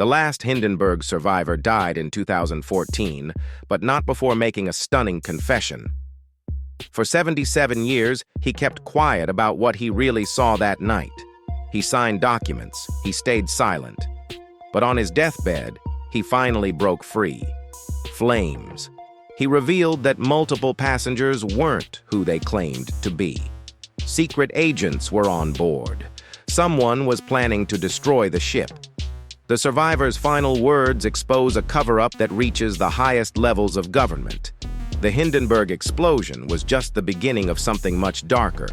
The last Hindenburg survivor died in 2014, but not before making a stunning confession. For 77 years, he kept quiet about what he really saw that night. He signed documents, he stayed silent. But on his deathbed, he finally broke free. Flames. He revealed that multiple passengers weren't who they claimed to be. Secret agents were on board. Someone was planning to destroy the ship. The survivor's final words expose a cover-up that reaches the highest levels of government. The Hindenburg explosion was just the beginning of something much darker.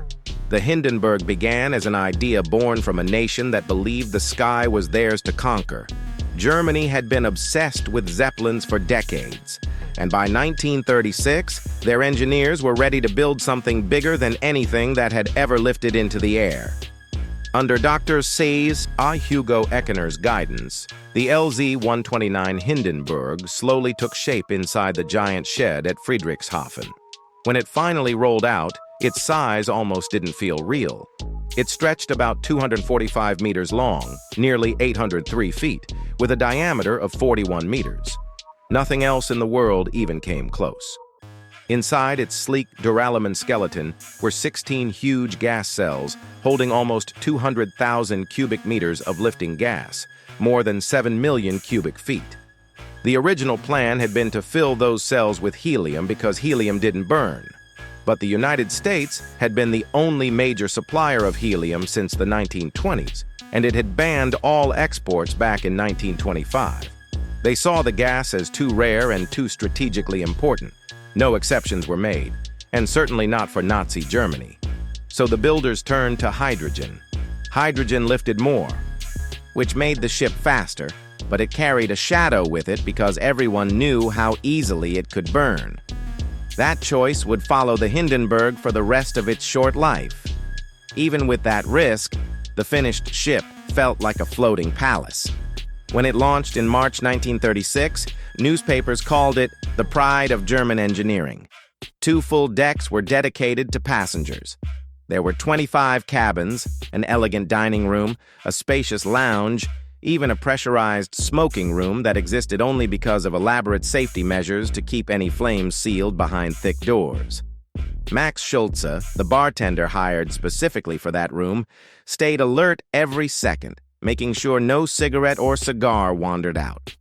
The Hindenburg began as an idea born from a nation that believed the sky was theirs to conquer. Germany had been obsessed with Zeppelins for decades, and by 1936, their engineers were ready to build something bigger than anything that had ever lifted into the air. Under Dr. Say's Hugo Eckener's guidance, the LZ-129 Hindenburg slowly took shape inside the giant shed at Friedrichshafen. When it finally rolled out, its size almost didn't feel real. It stretched about 245 meters long, nearly 803 feet, with a diameter of 41 meters. Nothing else in the world even came close. Inside its sleek duralumin skeleton were 16 huge gas cells holding almost 200,000 cubic meters of lifting gas, more than 7 million cubic feet. The original plan had been to fill those cells with helium because helium didn't burn. But the United States had been the only major supplier of helium since the 1920s, and it had banned all exports back in 1925. They saw the gas as too rare and too strategically important. No exceptions were made, and certainly not for Nazi Germany. So the builders turned to hydrogen. Hydrogen lifted more, which made the ship faster, but it carried a shadow with it because everyone knew how easily it could burn. That choice would follow the Hindenburg for the rest of its short life. Even with that risk, the finished ship felt like a floating palace. When it launched in March 1936, newspapers called it the pride of German engineering. 2 full decks were dedicated to passengers. There were 25 cabins, an elegant dining room, a spacious lounge, even a pressurized smoking room that existed only because of elaborate safety measures to keep any flames sealed behind thick doors. Max Schulze, the bartender hired specifically for that room, stayed alert every second, making sure no cigarette or cigar wandered out.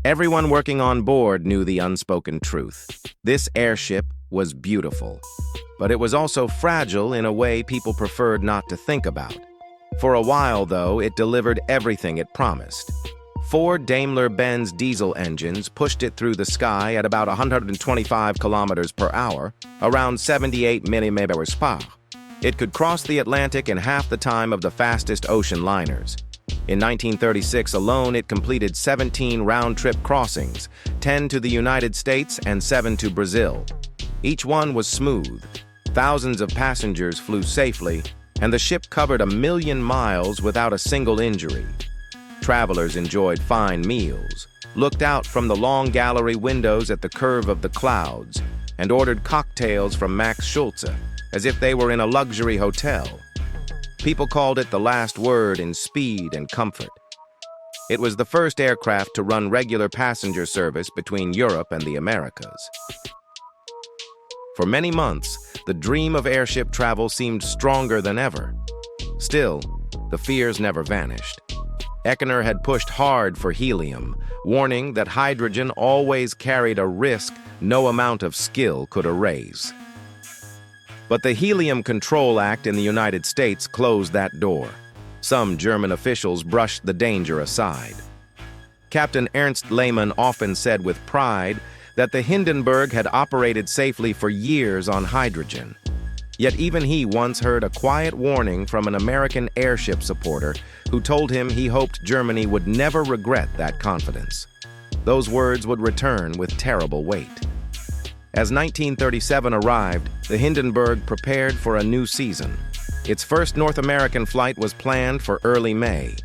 Everyone working on board knew the unspoken truth. This airship was beautiful, but it was also fragile in a way people preferred not to think about. For a while, though, it delivered everything it promised. 4 Daimler-Benz diesel engines pushed it through the sky at about 125 kilometers per hour, around 78 mph. It could cross the Atlantic in half the time of the fastest ocean liners. In 1936 alone, it completed 17 round-trip crossings, 10 to the United States and 7 to Brazil. Each one was smooth. Thousands of passengers flew safely, and the ship covered 1 million miles without a single injury. Travelers enjoyed fine meals, looked out from the long gallery windows at the curve of the clouds, and ordered cocktails from Max Schulze, as if they were in a luxury hotel. People called it the last word in speed and comfort. It was the first aircraft to run regular passenger service between Europe and the Americas. For many months, the dream of airship travel seemed stronger than ever. Still, the fears never vanished. Eckener had pushed hard for helium, warning that hydrogen always carried a risk no amount of skill could erase. But the Helium Control Act in the United States closed that door. Some German officials brushed the danger aside. Captain Ernst Lehmann often said with pride that the Hindenburg had operated safely for years on hydrogen. Yet even he once heard a quiet warning from an American airship supporter who told him he hoped Germany would never regret that confidence. Those words would return with terrible weight. As 1937 arrived, the Hindenburg prepared for a new season. Its first North American flight was planned for early May.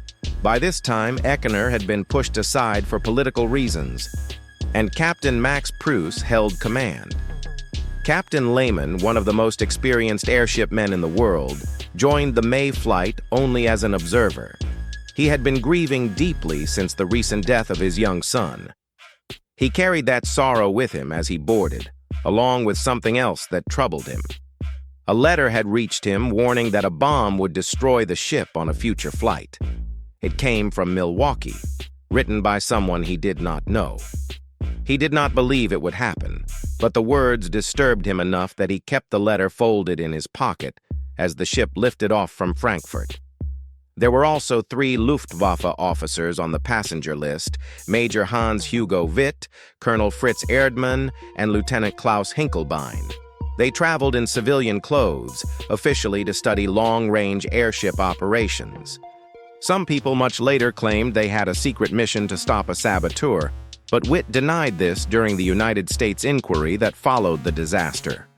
By this time, Eckener had been pushed aside for political reasons, and Captain Max Pruss held command. Captain Lehmann, one of the most experienced airship men in the world, joined the May flight only as an observer. He had been grieving deeply since the recent death of his young son. He carried that sorrow with him as he boarded, along with something else that troubled him. A letter had reached him warning that a bomb would destroy the ship on a future flight. It came from Milwaukee, written by someone he did not know. He did not believe it would happen, but the words disturbed him enough that he kept the letter folded in his pocket as the ship lifted off from Frankfurt. There were also 3 Luftwaffe officers on the passenger list: Major Hans-Hugo Witt, Colonel Fritz Erdmann, and Lieutenant Klaus Hinkelbein. They traveled in civilian clothes, officially to study long-range airship operations. Some people much later claimed they had a secret mission to stop a saboteur, but Witt denied this during the United States inquiry that followed the disaster.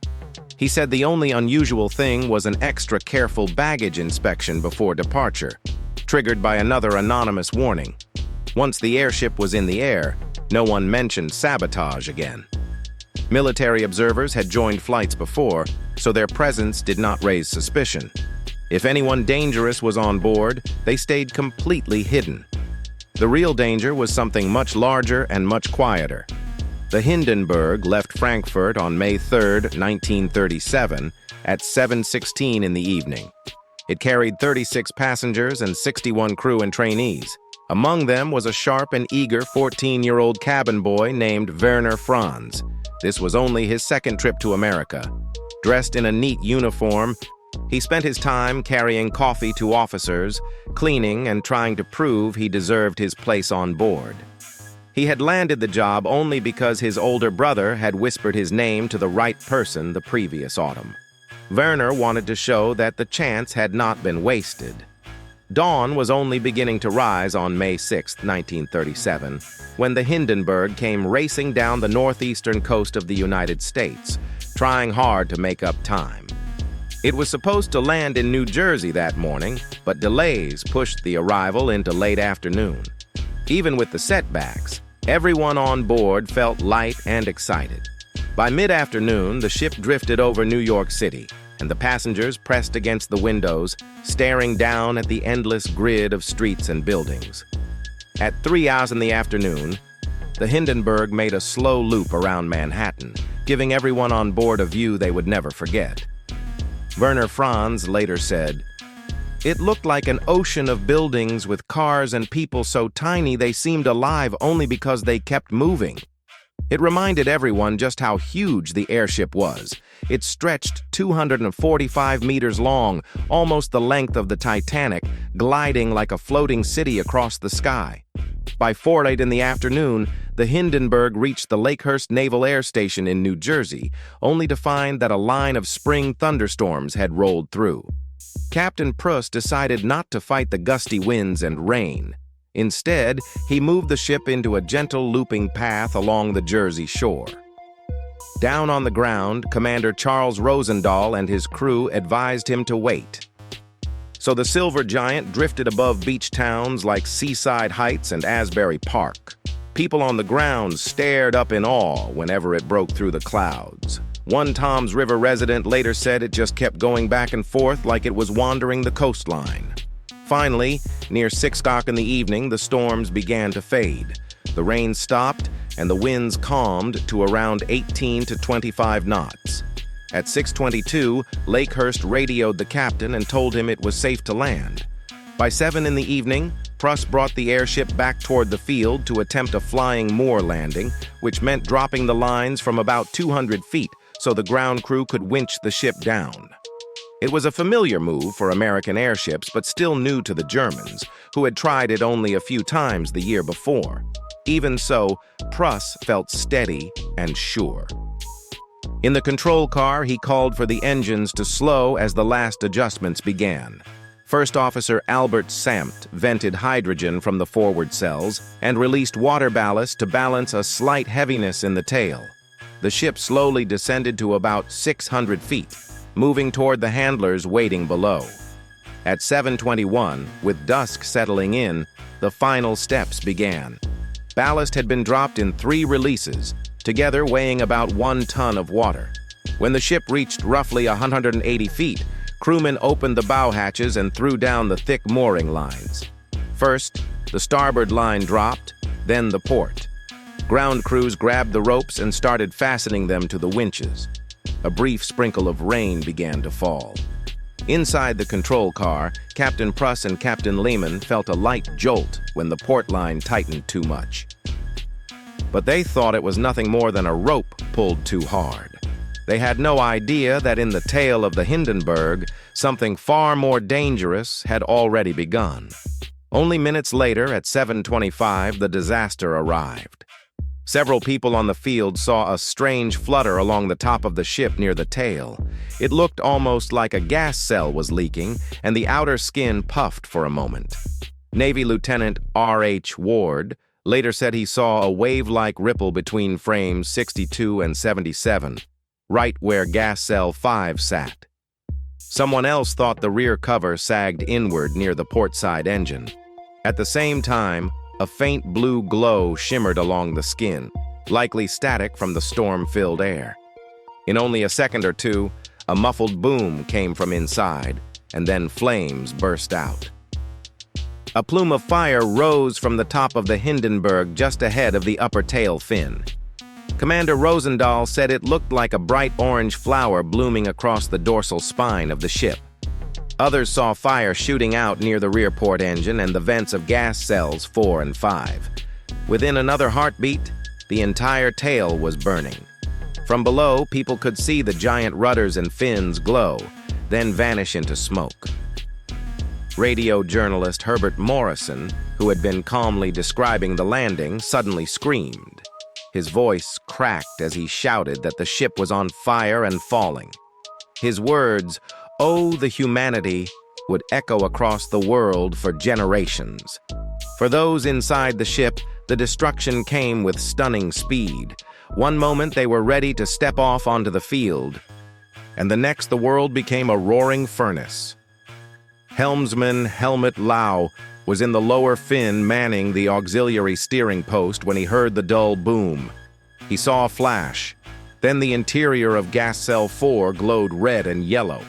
He said the only unusual thing was an extra careful baggage inspection before departure, triggered by another anonymous warning. Once the airship was in the air, no one mentioned sabotage again. Military observers had joined flights before, so their presence did not raise suspicion. If anyone dangerous was on board, they stayed completely hidden. The real danger was something much larger and much quieter. The Hindenburg left Frankfurt on May 3, 1937, at 7:16 in the evening. It carried 36 passengers and 61 crew and trainees. Among them was a sharp and eager 14-year-old cabin boy named Werner Franz. This was only his second trip to America. Dressed in a neat uniform, he spent his time carrying coffee to officers, cleaning, and trying to prove he deserved his place on board. He had landed the job only because his older brother had whispered his name to the right person the previous autumn. Werner wanted to show that the chance had not been wasted. Dawn was only beginning to rise on May 6, 1937, when the Hindenburg came racing down the northeastern coast of the United States, trying hard to make up time. It was supposed to land in New Jersey that morning, but delays pushed the arrival into late afternoon. Even with the setbacks, everyone on board felt light and excited. By mid-afternoon, the ship drifted over New York City, and the passengers pressed against the windows, staring down at the endless grid of streets and buildings. At 3 hours in the afternoon, the Hindenburg made a slow loop around Manhattan, giving everyone on board a view they would never forget. Werner Franz later said, "It looked like an ocean of buildings with cars and people so tiny they seemed alive only because they kept moving." It reminded everyone just how huge the airship was. It stretched 245 meters long, almost the length of the Titanic, gliding like a floating city across the sky. By 4:08 in the afternoon, the Hindenburg reached the Lakehurst Naval Air Station in New Jersey, only to find that a line of spring thunderstorms had rolled through. Captain Pruss decided not to fight the gusty winds and rain. Instead, he moved the ship into a gentle looping path along the Jersey shore. Down on the ground, Commander Charles Rosendahl and his crew advised him to wait. So the Silver Giant drifted above beach towns like Seaside Heights and Asbury Park. People on the ground stared up in awe whenever it broke through the clouds. One Toms River resident later said it just kept going back and forth like it was wandering the coastline. Finally, near 6 o'clock in the evening, the storms began to fade. The rain stopped, and the winds calmed to around 18 to 25 knots. At 6:22, Lakehurst radioed the captain and told him it was safe to land. By 7 in the evening, Pruss brought the airship back toward the field to attempt a flying moor landing, which meant dropping the lines from about 200 feet so the ground crew could winch the ship down. It was a familiar move for American airships, but still new to the Germans, who had tried it only a few times the year before. Even so, Pruss felt steady and sure. In the control car, he called for the engines to slow as the last adjustments began. First Officer Albert Samt vented hydrogen from the forward cells and released water ballast to balance a slight heaviness in the tail. The ship slowly descended to about 600 feet, moving toward the handlers waiting below. At 7:21, with dusk settling in, the final steps began. Ballast had been dropped in 3 releases, together weighing about 1 ton of water. When the ship reached roughly 180 feet, crewmen opened the bow hatches and threw down the thick mooring lines. First, the starboard line dropped, then the port. Ground crews grabbed the ropes and started fastening them to the winches. A brief sprinkle of rain began to fall. Inside the control car, Captain Pruss and Captain Lehman felt a light jolt when the port line tightened too much. But they thought it was nothing more than a rope pulled too hard. They had no idea that in the tail of the Hindenburg, something far more dangerous had already begun. Only minutes later, at 7:25, the disaster arrived. Several people on the field saw a strange flutter along the top of the ship near the tail. It looked almost like a gas cell was leaking, and the outer skin puffed for a moment. Navy Lieutenant R.H. Ward later said he saw a wave-like ripple between frames 62 and 77, right where gas cell 5 sat. Someone else thought the rear cover sagged inward near the port side engine. At the same time, a faint blue glow shimmered along the skin, likely static from the storm-filled air. In only a second or two, a muffled boom came from inside, and then flames burst out. A plume of fire rose from the top of the Hindenburg just ahead of the upper tail fin. Commander Rosendahl said it looked like a bright orange flower blooming across the dorsal spine of the ship. Others saw fire shooting out near the rear port engine and the vents of gas cells 4 and 5. Within another heartbeat, the entire tail was burning. From below, people could see the giant rudders and fins glow, then vanish into smoke. Radio journalist Herbert Morrison, who had been calmly describing the landing, suddenly screamed. His voice cracked as he shouted that the ship was on fire and falling. His words, "Oh, the humanity," would echo across the world for generations. For those inside the ship, the destruction came with stunning speed. One moment they were ready to step off onto the field, and the next the world became a roaring furnace. Helmsman Helmut Lau was in the lower fin manning the auxiliary steering post when he heard the dull boom. He saw a flash. Then the interior of gas cell 4 glowed red and yellow.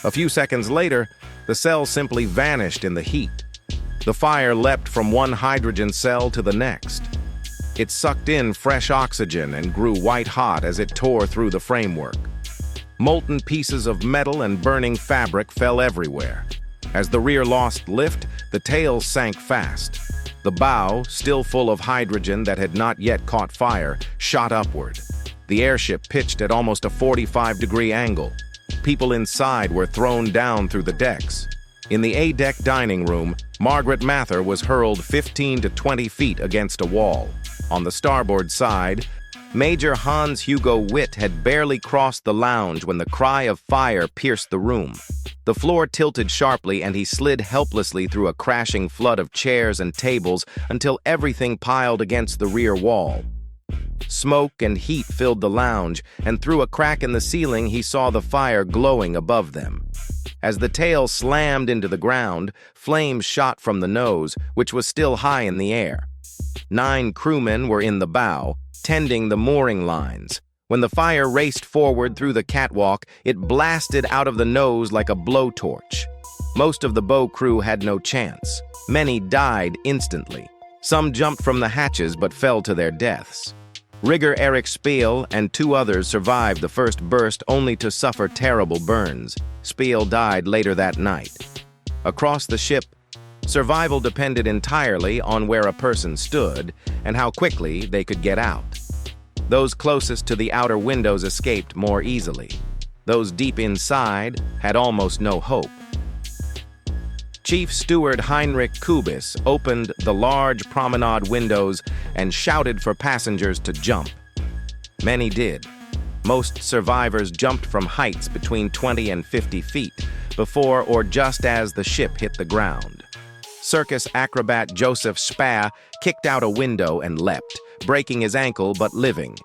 A few seconds later, the cell simply vanished in the heat. The fire leapt from one hydrogen cell to the next. It sucked in fresh oxygen and grew white-hot as it tore through the framework. Molten pieces of metal and burning fabric fell everywhere. As the rear lost lift, the tail sank fast. The bow, still full of hydrogen that had not yet caught fire, shot upward. The airship pitched at almost a 45-degree angle. People inside were thrown down through the decks. In the A-deck dining room, Margaret Mather was hurled 15 to 20 feet against a wall. On the starboard side, Major Hans Hugo Witt had barely crossed the lounge when the cry of fire pierced the room. The floor tilted sharply and he slid helplessly through a crashing flood of chairs and tables until everything piled against the rear wall. Smoke and heat filled the lounge, and through a crack in the ceiling he saw the fire glowing above them. As the tail slammed into the ground, flames shot from the nose, which was still high in the air. 9 crewmen were in the bow, tending the mooring lines. When the fire raced forward through the catwalk, it blasted out of the nose like a blowtorch. Most of the bow crew had no chance. Many died instantly. Some jumped from the hatches but fell to their deaths. Rigger Eric Spiel and 2 others survived the first burst only to suffer terrible burns. Spiel died later that night. Across the ship, survival depended entirely on where a person stood and how quickly they could get out. Those closest to the outer windows escaped more easily. Those deep inside had almost no hope. Chief Steward Heinrich Kubis opened the large promenade windows and shouted for passengers to jump. Many did. Most survivors jumped from heights between 20 and 50 feet, before or just as the ship hit the ground. Circus acrobat Joseph Spah kicked out a window and leapt, breaking his ankle but living.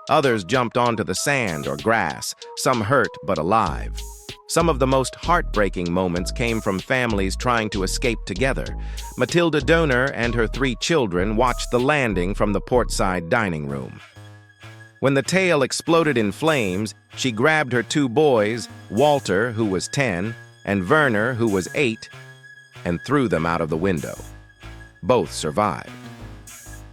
Others jumped onto the sand or grass, some hurt but alive. Some of the most heartbreaking moments came from families trying to escape together. Matilda Donner and her 3 children watched the landing from the portside dining room. When the tail exploded in flames, she grabbed her 2 boys, Walter, who was 10, and Werner, who was 8, and threw them out of the window. Both survived.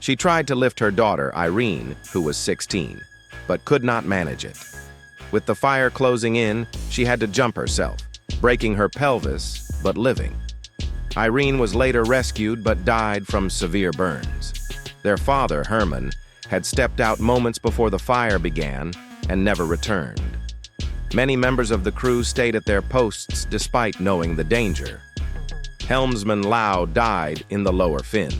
She tried to lift her daughter, Irene, who was 16, but could not manage it. With the fire closing in, she had to jump herself, breaking her pelvis, but living. Irene was later rescued but died from severe burns. Their father, Herman, had stepped out moments before the fire began and never returned. Many members of the crew stayed at their posts despite knowing the danger. Helmsman Lau died in the lower fin.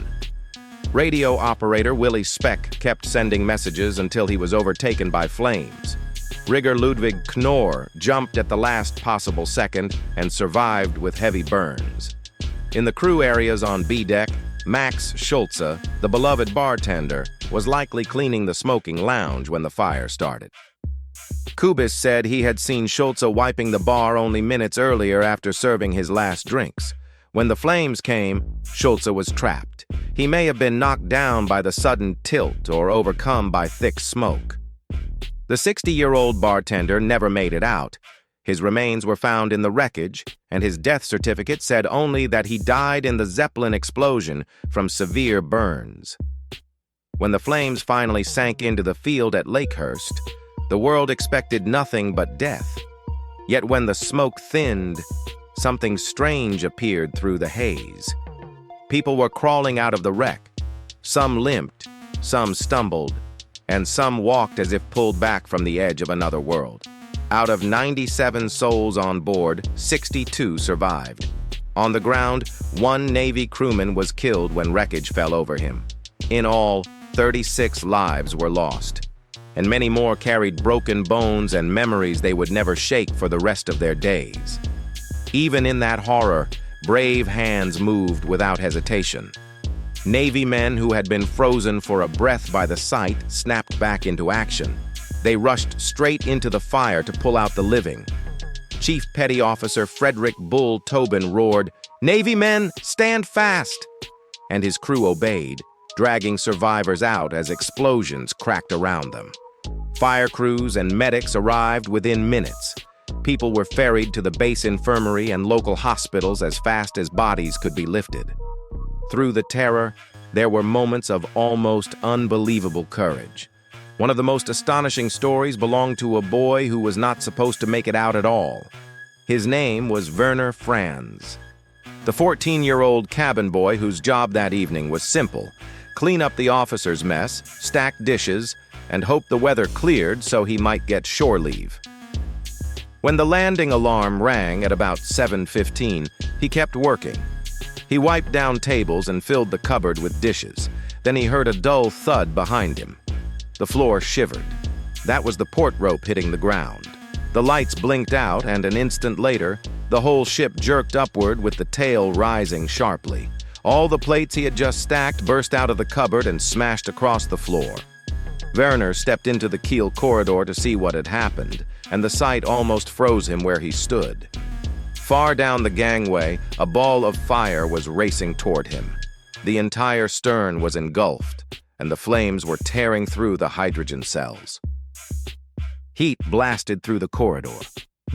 Radio operator Willie Speck kept sending messages until he was overtaken by flames. Rigger Ludwig Knorr jumped at the last possible second and survived with heavy burns. In the crew areas on B deck, Max Schulze, the beloved bartender, was likely cleaning the smoking lounge when the fire started. Kubis said he had seen Schulze wiping the bar only minutes earlier after serving his last drinks. When the flames came, Schulze was trapped. He may have been knocked down by the sudden tilt or overcome by thick smoke. The 60-year-old bartender never made it out. His remains were found in the wreckage, and his death certificate said only that he died in the Zeppelin explosion from severe burns. When the flames finally sank into the field at Lakehurst, the world expected nothing but death. Yet when the smoke thinned, something strange appeared through the haze. People were crawling out of the wreck. Some limped, some stumbled, and some walked as if pulled back from the edge of another world. Out of 97 souls on board, 62 survived. On the ground, one Navy crewman was killed when wreckage fell over him. In all, 36 lives were lost, and many more carried broken bones and memories they would never shake for the rest of their days. Even in that horror, brave hands moved without hesitation. Navy men who had been frozen for a breath by the sight snapped back into action. They rushed straight into the fire to pull out the living. Chief Petty Officer Frederick Bull Tobin roared, "Navy men, stand fast!" And his crew obeyed, dragging survivors out as explosions cracked around them. Fire crews and medics arrived within minutes. People were ferried to the base infirmary and local hospitals as fast as bodies could be lifted. Through the terror, there were moments of almost unbelievable courage. One of the most astonishing stories belonged to a boy who was not supposed to make it out at all. His name was Werner Franz. The 14-year-old cabin boy whose job that evening was simple: clean up the officers' mess, stack dishes, and hope the weather cleared so he might get shore leave. When the landing alarm rang at about 7:15, he kept working. He wiped down tables and filled the cupboard with dishes. Then he heard a dull thud behind him. The floor shivered. That was the port rope hitting the ground. The lights blinked out, and an instant later, the whole ship jerked upward with the tail rising sharply. All the plates he had just stacked burst out of the cupboard and smashed across the floor. Werner stepped into the keel corridor to see what had happened, and the sight almost froze him where he stood. Far down the gangway, a ball of fire was racing toward him. The entire stern was engulfed, and the flames were tearing through the hydrogen cells. Heat blasted through the corridor.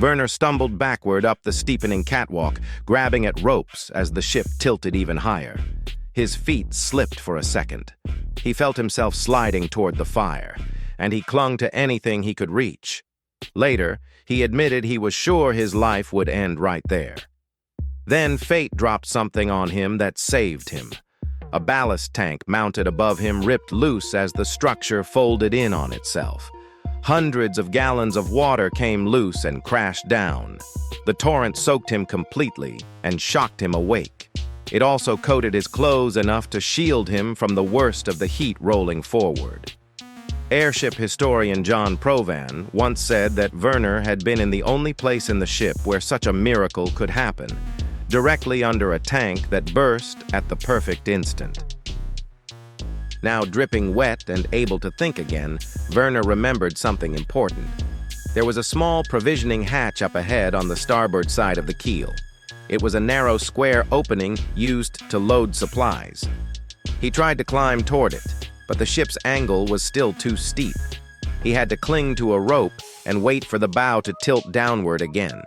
Werner stumbled backward up the steepening catwalk, grabbing at ropes as the ship tilted even higher. His feet slipped for a second. He felt himself sliding toward the fire, and he clung to anything he could reach. Later, he admitted he was sure his life would end right there. Then fate dropped something on him that saved him. A ballast tank mounted above him ripped loose as the structure folded in on itself. Hundreds of gallons of water came loose and crashed down. The torrent soaked him completely and shocked him awake. It also coated his clothes enough to shield him from the worst of the heat rolling forward. Airship historian John Provan once said that Werner had been in the only place in the ship where such a miracle could happen, directly under a tank that burst at the perfect instant. Now dripping wet and able to think again, Werner remembered something important. There was a small provisioning hatch up ahead on the starboard side of the keel. It was a narrow square opening used to load supplies. He tried to climb toward it, but the ship's angle was still too steep. He had to cling to a rope and wait for the bow to tilt downward again.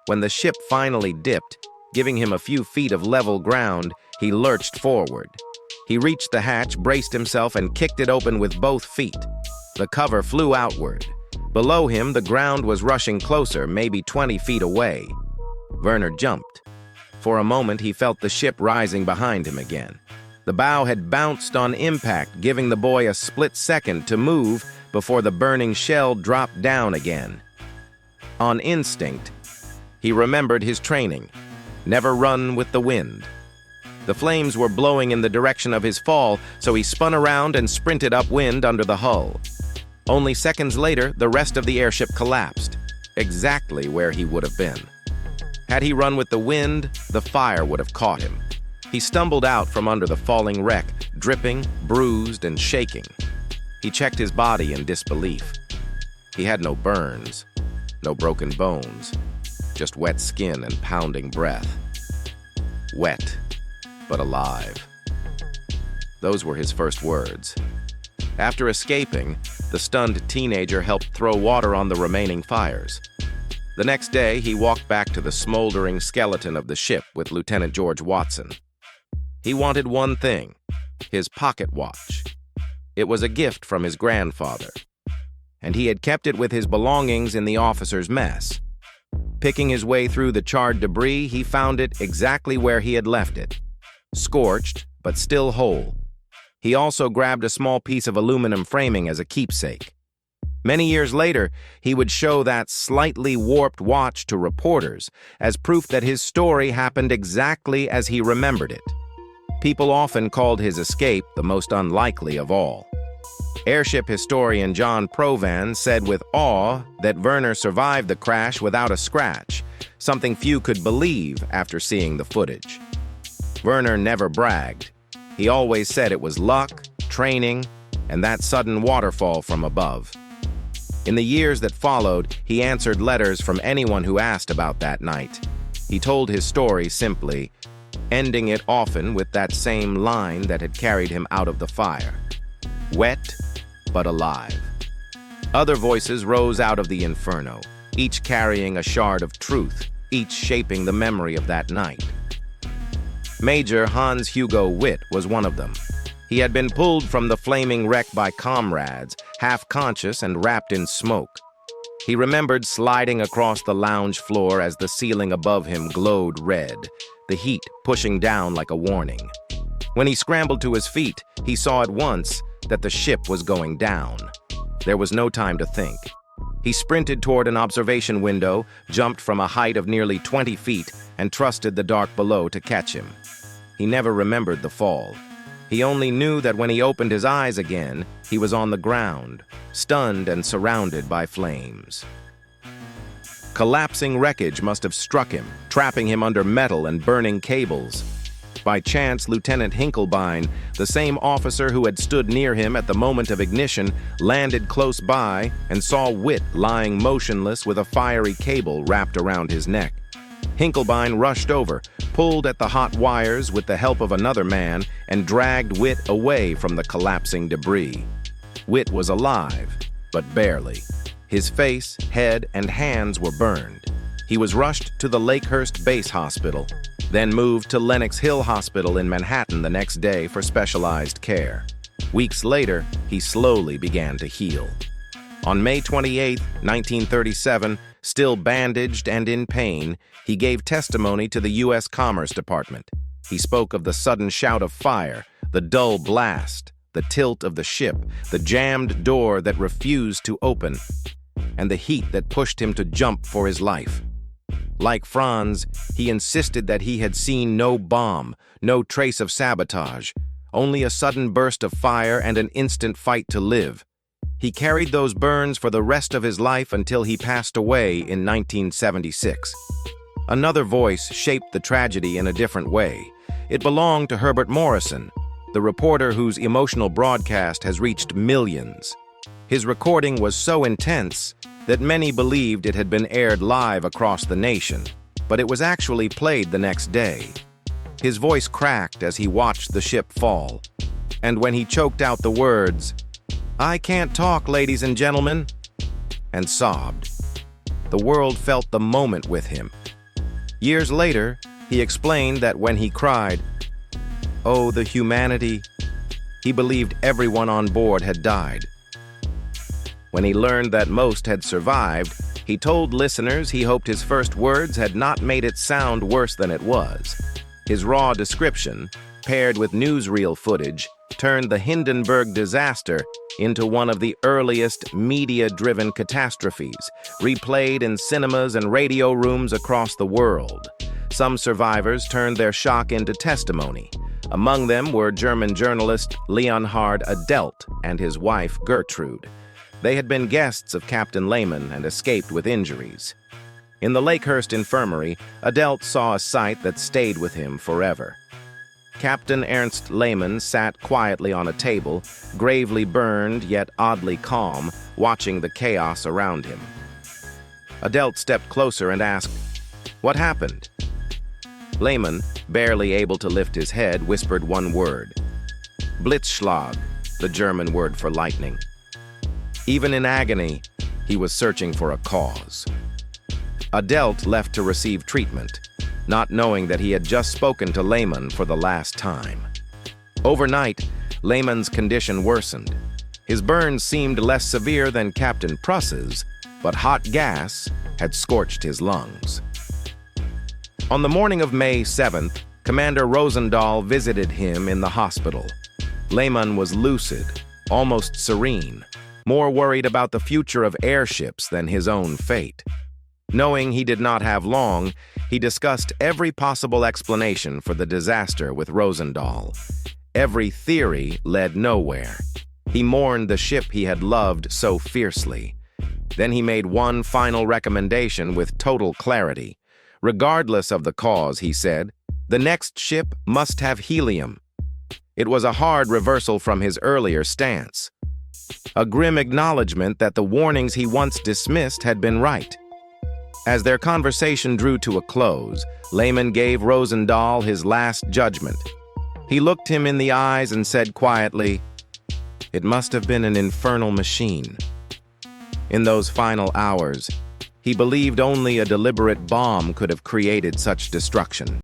When the ship finally dipped, Giving him a few feet of level ground, he lurched forward. He reached the hatch, braced himself, and kicked it open with both feet. The cover flew outward. Below him, the ground was rushing closer, maybe 20 feet away. Werner jumped. For a moment, he felt the ship rising behind him again. The bow had bounced on impact, giving the boy a split second to move before the burning shell dropped down again. On instinct, he remembered his training. Never run with the wind. The flames were blowing in the direction of his fall, so he spun around and sprinted upwind under the hull. Only seconds later, the rest of the airship collapsed, exactly where he would have been. Had he run with the wind, the fire would have caught him. He stumbled out from under the falling wreck, dripping, bruised, and shaking. He checked his body in disbelief. He had no burns, no broken bones, just wet skin and pounding breath. Wet, but alive. Those were his first words. After escaping, the stunned teenager helped throw water on the remaining fires. The next day, he walked back to the smoldering skeleton of the ship with Lieutenant George Watson. He wanted one thing, his pocket watch. It was a gift from his grandfather, and he had kept it with his belongings in the officer's mess. Picking his way through the charred debris, he found it exactly where he had left it, scorched, but still whole. He also grabbed a small piece of aluminum framing as a keepsake. Many years later, he would show that slightly warped watch to reporters as proof that his story happened exactly as he remembered it. People often called his escape the most unlikely of all. Airship historian John Provan said with awe that Werner survived the crash without a scratch, something few could believe after seeing the footage. Werner never bragged. He always said it was luck, training, and that sudden waterfall from above. In the years that followed, he answered letters from anyone who asked about that night. He told his story simply, ending it often with that same line that had carried him out of the fire. Wet, but alive. Other voices rose out of the inferno, each carrying a shard of truth, each shaping the memory of that night. Major Hans Hugo Witt was one of them. He had been pulled from the flaming wreck by comrades, half-conscious and wrapped in smoke. He remembered sliding across the lounge floor as the ceiling above him glowed red, the heat pushing down like a warning. When he scrambled to his feet, he saw at once that the ship was going down. There was no time to think. He sprinted toward an observation window, jumped from a height of nearly 20 feet, and trusted the dark below to catch him. He never remembered the fall. He only knew that when he opened his eyes again, he was on the ground, stunned and surrounded by flames. Collapsing wreckage must have struck him, trapping him under metal and burning cables. By chance, Lieutenant Hinkelbein, the same officer who had stood near him at the moment of ignition, landed close by and saw Witt lying motionless with a fiery cable wrapped around his neck. Hinkelbein rushed over, pulled at the hot wires with the help of another man, and dragged Witt away from the collapsing debris. Witt was alive, but barely. His face, head, and hands were burned. He was rushed to the Lakehurst Base Hospital, then moved to Lenox Hill Hospital in Manhattan the next day for specialized care. Weeks later, he slowly began to heal. On May 28, 1937, still bandaged and in pain, he gave testimony to the U.S. Commerce Department. He spoke of the sudden shout of fire, the dull blast, the tilt of the ship, the jammed door that refused to open, and the heat that pushed him to jump for his life. Like Franz, he insisted that he had seen no bomb, no trace of sabotage, only a sudden burst of fire and an instant fight to live. He carried those burns for the rest of his life until he passed away in 1976. Another voice shaped the tragedy in a different way. It belonged to Herbert Morrison, the reporter whose emotional broadcast has reached millions. His recording was so intense that many believed it had been aired live across the nation, but it was actually played the next day. His voice cracked as he watched the ship fall, and when he choked out the words, "I can't talk, ladies and gentlemen," and sobbed, the world felt the moment with him. Years later, He explained that when he cried, "Oh, the humanity," he believed everyone on board had died. When he learned that most had survived, he told listeners he hoped his first words had not made it sound worse than it was. His raw description, paired with newsreel footage, turned the Hindenburg disaster into one of the earliest media-driven catastrophes, replayed in cinemas and radio rooms across the world. Some survivors turned their shock into testimony. Among them were German journalist Leonhard Adelt and his wife Gertrude. They had been guests of Captain Lehman and escaped with injuries. In the Lakehurst Infirmary, Adelt saw a sight that stayed with him forever. Captain Ernst Lehman sat quietly on a table, gravely burned yet oddly calm, watching the chaos around him. Adelt stepped closer and asked, "What happened?" Lehman, barely able to lift his head, whispered one word: Blitzschlag, the German word for lightning. Even in agony, he was searching for a cause. Adelt left to receive treatment, not knowing that he had just spoken to Lehman for the last time. Overnight, Lehman's condition worsened. His burns seemed less severe than Captain Pruss's, but hot gas had scorched his lungs. On the morning of May 7th, Commander Rosendahl visited him in the hospital. Lehman was lucid, almost serene, more worried about the future of airships than his own fate. Knowing he did not have long, he discussed every possible explanation for the disaster with Rosendahl. Every theory led nowhere. He mourned the ship he had loved so fiercely. Then he made one final recommendation with total clarity. Regardless of the cause, he said, the next ship must have helium. It was a hard reversal from his earlier stance. A grim acknowledgement that the warnings he once dismissed had been right. As their conversation drew to a close, Lehman gave Rosendahl his last judgment. He looked him in the eyes and said quietly, "It must have been an infernal machine." In those final hours, he believed only a deliberate bomb could have created such destruction.